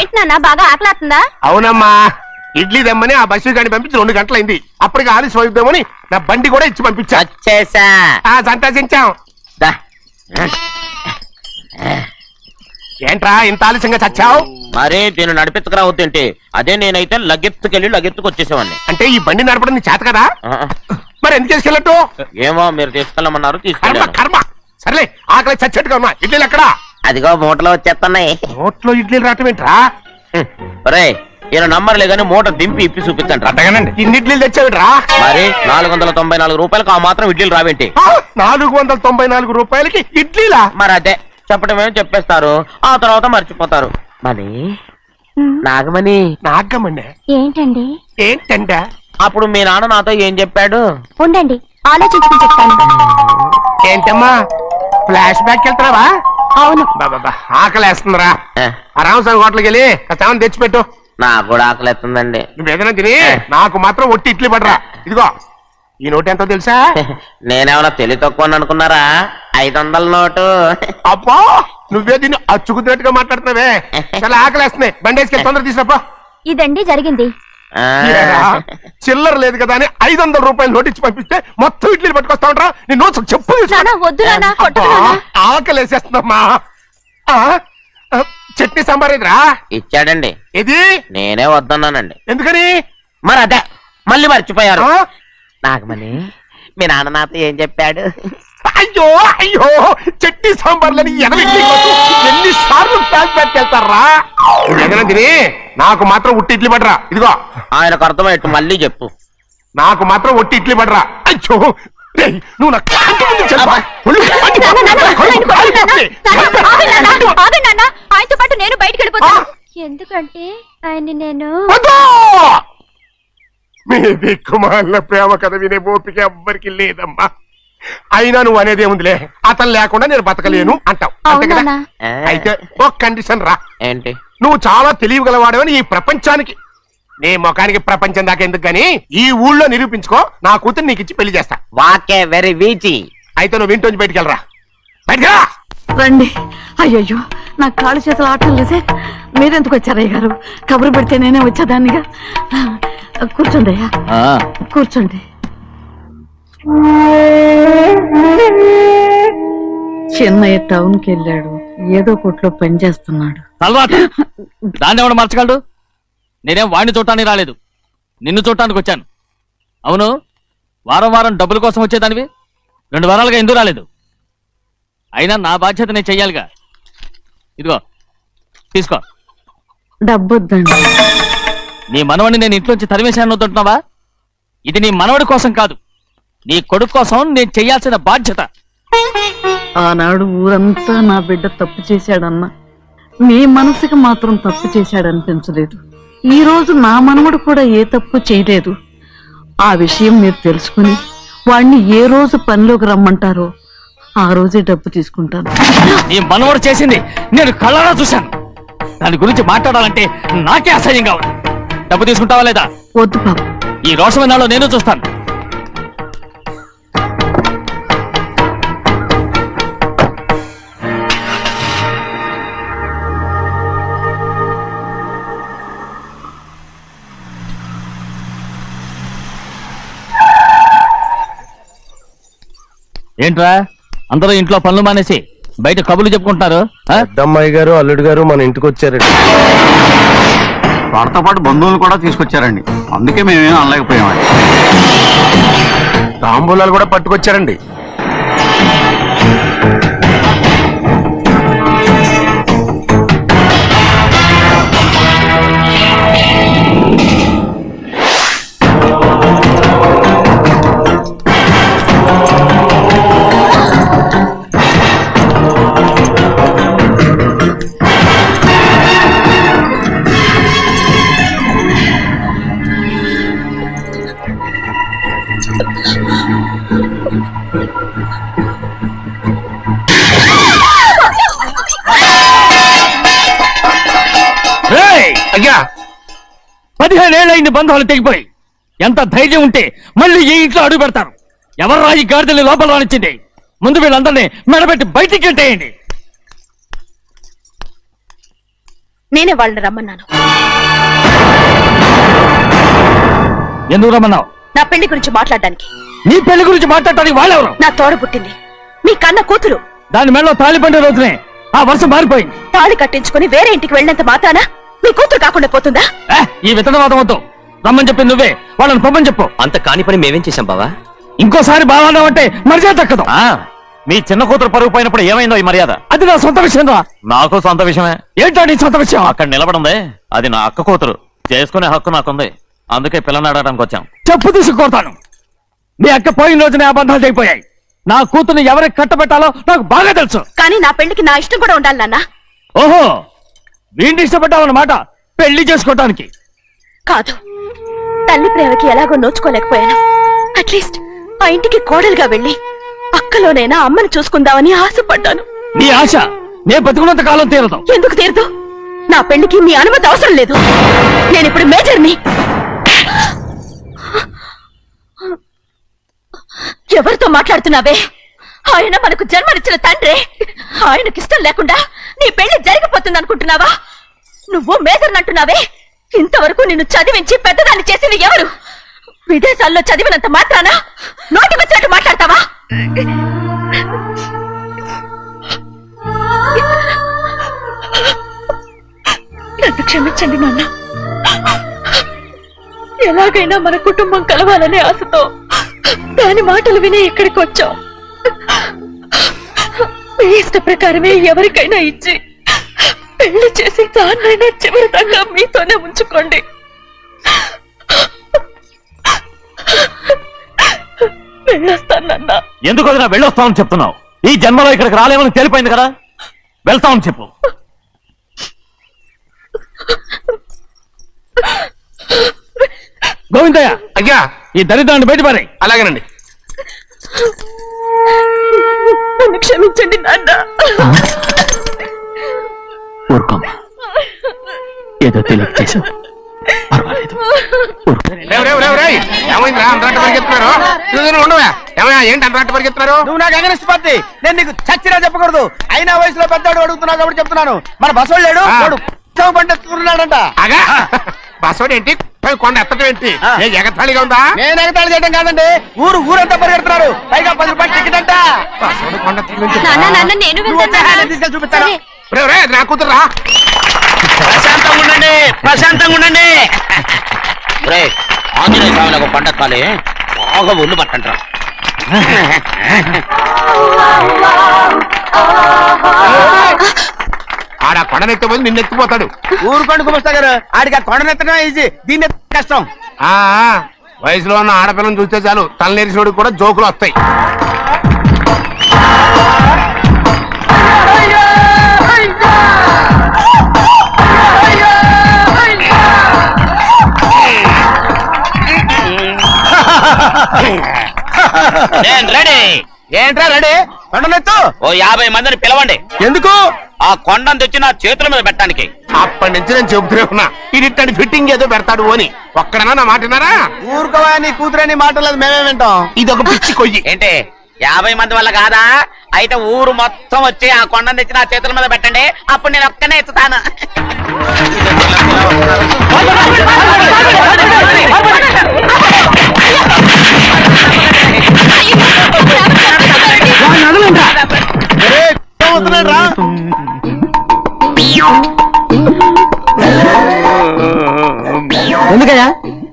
ఏంటి నాన్న బాగా ఆకలాతుందా? అవునమ్మా, ఇడ్లీ దమ్మని ఆ బస్సు గాని పంపించి 2 గంటలైంది. అప్పటికి ఆలస్యం అవుతామని నా బండి కూడా ఇచ్చి పంపించా. సంతోషించాం. ఏంట్రా ఇంత ఆలస్యంగా చచ్చావు? మరే దీన్ని నడిపించకరావుతుంటే అదే నేనైతే లగెత్తుకెళ్ళి లగెత్తుకు వచ్చేసేవాడిని. అంటే ఈ బండి నడపడం నీ చేత కదా? మరి ఎందుకు తీసుకెళ్ళట్టు? ఏమో మీరు తీసుకెళ్ళమన్నారు, కర్మ తీసుకెళ్ళాను. కర్మ. సర్లే, ఆకలి చచ్చేట్టుగా ఉన్నా. ఇడ్లీలు ఎక్కడా? అదిగో మూటలో వచ్చేస్తున్నాయి. నోట్లో ఇడ్లీలు రావటం ఏంట్రా? రే ఈయన నంబర్లే గానీ మూట దింపి ఇప్పి చూపించండి. అట్టగానండి. ఇన్ని ఇడ్లీలు తెచ్చావిడ్రా? మరి 494 రూపాయలకు ఆ మాత్రం ఇడ్లీలు రావేంటి? 494 రూపాయలకి ఇడ్లీలా? మరి అదే చెప్పడమేమో చెప్పేస్తారు, ఆ తర్వాత మర్చిపోతారు. మరి నాగమణి నాగమ్మండి. ఏంటండి? ఏంటంట? అప్పుడు మీ నాన్న నాతో ఏం చెప్పాడు? ఉండండి ఆలోచించుకుని చెప్తాను. ఏంటమ్మా ఫ్లాష్ బ్యాక్ వెళ్తున్నావా? అవును. బాబా ఆకలేస్తుందిరా. రామస్వామి హోటల్కి వెళ్ళి చావని తెచ్చిపెట్టు. నాకు కూడా ఆకలిస్తుందండి. నువ్వు ఏదైనా తిని నాకు మాత్రం ఒట్టి ఇడ్లీ పడరా. ఇదిగో ఈ నోటు ఎంతో తెలుసా? నేనేమన్నా తెలివి తక్కువ అనుకున్నారా? 500 నోటు. అబ్బా నువ్వే దీన్ని అచ్చుకుతున్నట్టుగా మాట్లాడుతున్నావే. చాలా ఆకలేస్తున్నాయి. బండేసుకెళ్ళి తొందర తీసినప్పా. ఇదండి జరిగింది. చిల్లర లేదు కదా అని 500 రూపాయలు నోటు ఇచ్చి పంపిస్తే మొత్తం ఇడ్లీలు పట్టుకొస్తా ఉంటా. నీ నోట్స్ చెప్పు. వద్దు ఆకలేసేస్తుందమ్మా. చట్నీ సాంబార్ ఇదిరా? ఇచ్చాడండి. ఇది నేనే వద్దన్నానండి. ఎందుకని? మరి అదే మళ్ళీ మర్చిపోయారు. నాగమణి మీ నాన్న నాతో ఏం చెప్పాడు? అయ్యో అయ్యో చట్నీ సాంబార్లని ఎన్నిసార్లు ఫ్లాష్ బ్యాక్ వెళ్తారా? ఏదైనా తిని నాకు మాత్రం ఉట్టి ఇడ్లీ పడరా. ఇదిగో ఆయనకు అర్థమయ్యట్టు మళ్ళీ చెప్పు. నాకు మాత్రం ఒట్టి ఇడ్లీ పడరా. అయ్యో నువ్వు ఆయనతో పాటు నేను బయటకు వెళ్ళిపోతాను. ఎందుకంటే ఆయన్ని నేను మీ దిక్కుమాల ప్రేమ కథ వినే ఓపిక ఎవ్వరికి లేదమ్మా. అయినా నువ్వు అనేది ఏముందిలే, అతను లేకుండా నేను బతకలేను అంటావు అంతే కదా? అయితే ఒక కండిషన్ రా. ఏంటి? నువ్వు చాలా తెలియగలవాడవని ఈ ప్రపంచానికి, నీ ముఖానికి ప్రపంచం దాకా ఎందుకు గాని ఈ ఊళ్ళో నిరూపించుకో. నా కూతురు నీకు ఇచ్చి పెళ్లి చేస్తా. వాకే వెరీ వీచి. అయితే నువ్వు ఇంటి నుంచి బయటికి వెళ్ళరా. బయటకెళ్ళా రండి. అయ్యయ్యో నా కాళ్ళు చేతులు ఆటలు లేసే. మీరెందుకు వచ్చారయ్య గారు? కబురు పెడితే నేనే వచ్చేదాన్నిగా. కూర్చోండి అయ్యా, కూర్చోండి. చెన్నయ్య టౌన్ కి వెళ్ళాడు, ఏదో కొట్లో పని చేస్తున్నాడు. దాన్ని ఎవడు మార్చగలడు? నేనేం వాడిని చూడటానికి రాలేదు, నిన్ను చూడటానికి వచ్చాను. అవును, వారం వారం డబ్బుల కోసం వచ్చేదానివి 2 వారాలుగా ఎందుకు రాలేదు? అయినా నా బాధ్యత నేను చెయ్యాలిగా. ఇదిగో తీసుకో. డబ్బొద్దండి. నీ మనవడిని నేను ఇంట్లోంచి తరిమేశాను వద్దంటున్నావా? ఇది నీ మనవడి కోసం కాదు, నీ కొడుకు కోసం నేను చెయ్యాల్సిన బాధ్యత. ఆనాడు ఊరంతా నా బిడ్డ తప్పు చేశాడన్నా మీ మనసుకి మాత్రం తప్పు చేశాడనిపించలేదు. ఈ రోజు నా మనవడు కూడా ఏ తప్పు చేయలేదు. ఆ విషయం మీరు తెలుసుకుని వాణ్ణి ఏ రోజు పనిలోకి రమ్మంటారో ఆ రోజే డబ్బు తీసుకుంటాను. నీ మనవడు చేసింది నేను కళ్ళారా చూశాను. దాని గురించి మాట్లాడాలంటే నాకే అసహ్యంగా ఉంది. డబ్బు తీసుకుంటావా లేదా? వద్దు బాబు. ఈ రోషమైన నాలో నేను చూస్తాను. ఏంట్రా అందరూ ఇంట్లో పనులు మానేసి బయట కబుర్లు చెప్పుకుంటున్నారు? పెద్దమ్మాయి గారు అల్లుడు గారు మన ఇంటికి వచ్చారండి. వారితో పాటు బంధువులు కూడా తీసుకొచ్చారండి, అందుకే మేమేం అనలేకపోయామండి. తాంబూలాలు కూడా పట్టుకొచ్చారండి. అయ్యా 15 ఏళ్ళైంది బంధాలు తెగిపోయి. ఎంత ధైర్యం ఉంటే మళ్ళీ ఈ ఇంట్లో అడుగు పెడతారు? ఎవర్రా ఈ గాడిదల్ని లోపల రానిచ్చింది? ముందు వీళ్ళందరినీ మెడబెట్టి బయటికి గెంటేయండి. నేనే వాళ్ళని రమ్మన్నాను. ఎందుకు రమ్మన్నావు? నా పెళ్లి గురించి మాట్లాడడానికి. నీ పెళ్లి గురించి మాట్లాడటానికి వాళ్ళెవరు? నా తోడ పుట్టింది, మీ కన్న కూతురు. దాని మెడలో తాళి పండే రోజునే ఆ వర్షం మారిపోయింది. తాళి కట్టించుకుని వేరే ఇంటికి వెళ్ళినంత మాత్రాన మీ కూతురు కాకుండా పోతుందా? ఈ విత్తనవాదం వద్దు. రమ్మని చెప్పి నువ్వే వాళ్ళని పంపని చెప్పు. అంత కాని పని మేమేం చేశాం బావా? ఇంకోసారి బాగా అంటే మర్యాద తక్కదు. మీ చిన్న కూతురు పరుగు పోయినప్పుడు ఏమైందో ఈ మర్యాద? అది నా సొంత విషయం రా. నాకు సొంత విషయమే. ఏంటో నీ సొంత విషయం? అక్కడ నిలబడింది అది నా అక్క కూతురు. చేసుకునే హక్కు నాకుంది. అందుకే పిల్లని అడగడానికి వచ్చాం. చెప్పు తీసుకొడతాను. నీ అక్క పోయిన రోజునే అబద్ధాలు అయిపోయాయి. నా కూతుర్ని ఎవరికి కట్టబెట్టాలో నాకు బాగా తెలుసు. కానీ నా పెళ్లికి నా ఇష్టం కూడా ఉండాలి నాన్న. ఓహో, వీడిని ఇష్టపడ్డావన్నమాట పెళ్లి చేసుకోవటానికి. కాదు, తల్లి ప్రేమకి ఎలాగో నోచుకోలేకపోయాను. అట్లీస్ట్ ఆ ఇంటికి కోడలుగా వెళ్ళి అక్కలోనైనా అమ్మని చూసుకుందామని ఆశపడ్డాను. నీ ఆశ నే బతుకున్నంత కాలం తీరదు. ఎందుకు తీరదు? నా పెళ్లికి మీ అనుమతి అవసరం లేదు. నేనిప్పుడు మేజర్ని. ఎవరితో మాట్లాడుతున్నావే? ఆయన మనకు జన్మనిచ్చిన తండ్రి. ఆయనకిష్టం లేకుండా నీ పెళ్లి జరిగిపోతుంది అనుకుంటున్నావా? నువ్వు మేజర్ అంటున్నావే. ఇంతవరకు నిన్ను చదివించి పెద్దదాన్ని చేసింది ఎవరు? విదేశాల్లో చదివినంత మాత్రాన నోటికొచ్చినట్టు మాట్లాడతావా? నన్ను క్షమించండి నాన్న. ఎలాగైనా మన కుటుంబం కలవాలనే ఆశతో దాని మాటలు విని ఇక్కడికి వచ్చాం. మీ ఇష్ట ప్రకారమే ఎవరికైనా ఇచ్చి పెళ్లి చేసి దాన్నైనా చివరి దాకా మీతోనే ఉంచుకోండి. వెళ్ళొస్తానన్నా. ఎందుకు వదినా వెళ్ళొస్తామని చెప్తున్నావు? ఈ జన్మలో ఇక్కడికి రాలేమని తెలిపోయింది కదా. వెళ్తామని చెప్పు. గోవిందయ్య, అయ్యా, ఈ దరిద్రాన్ని బయటపడే. అలాగేనండి. నన్ను క్షమించండి నాన్న. ఊరుకోమ్మా, ఏదో తెలియక చేశావు, పర్వాలేదు. ఏమైందిరా అంతరాట పరిగెత్తున్నారు? ఉండవా? ఏమయ్యా, ఏంటి అంతరాట పరిగెత్తున్నారు? నువ్వు నాకు అగనిస్ట్ పార్టీ. నేను నీకు చచ్చినా చెప్పకూడదు. అయినా వయసులో పెద్దవాడు అడుగుతున్నావు కాబట్టి చెప్తున్నాను. మన బసోడు లేడు, వాడు పండుతున్నాడంట. అగా బసోడు ఏంటి? కొండ ఎత్తడం ఏంటి? ఎగతాళిగా ఉందా? నేను ఎగతాళి చేయడం కాదండి, ఊరంతా పరిగెడుతున్నారు. పైగా 10 రూపాయలు టికెట్ అంట. బసోడు కొండ నేను తీసుకెళ్ళి చూపిస్తాను. నా కూతురా. ప్రశాంతంగా ఉండండి, ప్రశాంతంగా ఉండండి. ఆంజనేయ స్వామికి పండక్కాలి, బాగా ఒళ్ళు పట్టంటారా. ఆడ కొండనెత్తబోదు నిన్నెత్తిపోతాడు. ఊరుకోండి కుమస్తా గారు, ఆడికి ఆ కొండనెత్తడం ఈజీ, దీన్ని కష్టం. వయసులో ఉన్న ఆడపిల్లని చూస్తే చాలు తలనేరిసోడికి కూడా జోకులు వస్తాయి. రెడీ. ఏంట్రా రెడీ? కొండనెత్తు. ఓ 50 మందిని పిలవండి. ఎందుకు? ఆ కొండను తెచ్చి నా చేతుల మీద పెట్టడానికి. అప్పటి నుంచి నేను చెబుతూనే ఉన్నా, ఇది ఇట్టని ఫిట్టింగ్ ఏదో పెడతాడు అని. ఒక్కడనా నా మాట విన్నారా? ఊరుకోవా, నీ కూతురని మాటలేదు, మేమే వింటాం. ఇదొక పిచ్చి కొయ్యి. ఏంటి 50 మంది వల్ల కాదా? అయితే ఊరు మొత్తం వచ్చి ఆ కొండను తెచ్చి నా చేతుల మీద పెట్టండి, అప్పుడు నేను ఒక్కనే ఎత్తుతాను.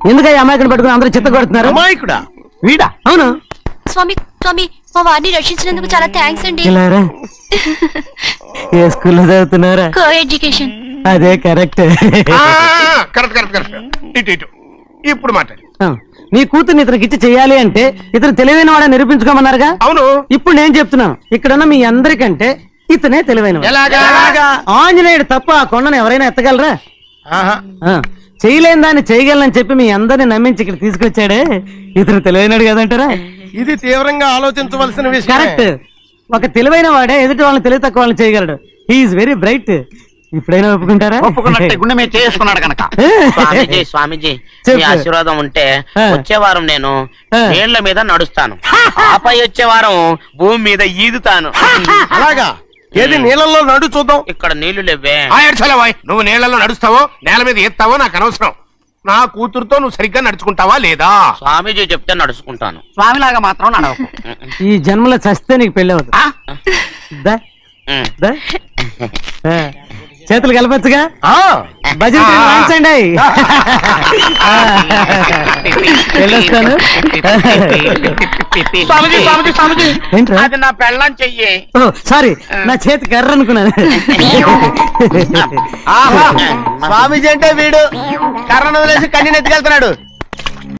ఎందుకయ్యా అమాయకుడు పట్టుకుని అందరూ చిత్త కొడుతున్నారు? అమాయకుడా? వీడా? అవును. స్వామి స్వామి, మా వారిని రక్షించినందుకు చాలా థ్యాంక్స్ అండి. ఏ స్కూల్లో చదువుతున్నారా? Co education. అదే కరెక్ట్. Correct correct correct. ఇటు ఇటు ఇప్పుడు మాట్లాడు. నీ కూతుర్ని ఇతనికి ఇచ్చి చెయ్యాలి అంటే ఇతను తెలివైన వాడని నిరూపించుకోమన్నారుగా. అవును. ఇప్పుడు నేను చెప్తున్నాను, ఇక్కడున్న మీ అందరికంటే ఇతనే తెలివైన. ఆంజనేయుడు తప్ప ఆ కొండను ఎవరైనా ఎత్తగలరా? చేయలేని దాన్ని చేయగలనని చెప్పి మీ అందరిని నమ్మించి ఇక్కడ తీసుకొచ్చాడే, ఇతను తెలివైనడు కదంటారా? ఇది తీవ్రంగా ఆలోచించవలసిన విషయం. కరెక్ట్. ఒక తెలివైన వాడే ఎదుటి వాళ్ళని తెలివి తక్కువ వాళ్ళని చేయగలడు. He is very bright. ఇప్పుడైనా ఒప్పుకుంటారా? ఒప్పుకున్నట్టే గుండె మీద చేసుకున్నాడు కనుక. స్వామీజీ స్వామీజీ, మీ ఆశీర్వాదం ఉంటే వచ్చే వారం నేను నీళ్ల మీద నడుస్తాను, ఆపై వచ్చే వారం భూమి మీద ఈదుతాను. అలాగా? ఏది నీళ్ళల్లో నడు చూద్దాం. ఇక్కడ నీళ్లు లేవే. ఏడ్చలేవాయ్, నువ్వు నీళ్లలో నడుస్తావో నేల మీద ఎత్తావో నాకు అనవసరం. నా కూతురుతో నువ్వు సరిగ్గా నడుచుకుంటావా లేదా? స్వామీజీ చెప్తే నడుచుకుంటాను. స్వామిలాగా మాత్రం నడవకు. ఈ జన్మలో చస్తే నీకు పెళ్ళి అవుతుంది. దా, దా. ఆ, చేతులు కలపచ్చుగా. భజన వాయించండి. వెళ్ళొస్తాను. స్వామీజీ స్వామీజీ స్వామీజీ ఏంట్రా? అది నా పెళ్ళం చెయ్యి. ఓ సారీ, నా చేతి కర్ర అనుకున్నాను. ఆహా, స్వామీజీ అంటే వీడు కర్రను వదిలేసి కన్నీ నెత్తికెళ్తున్నాడు.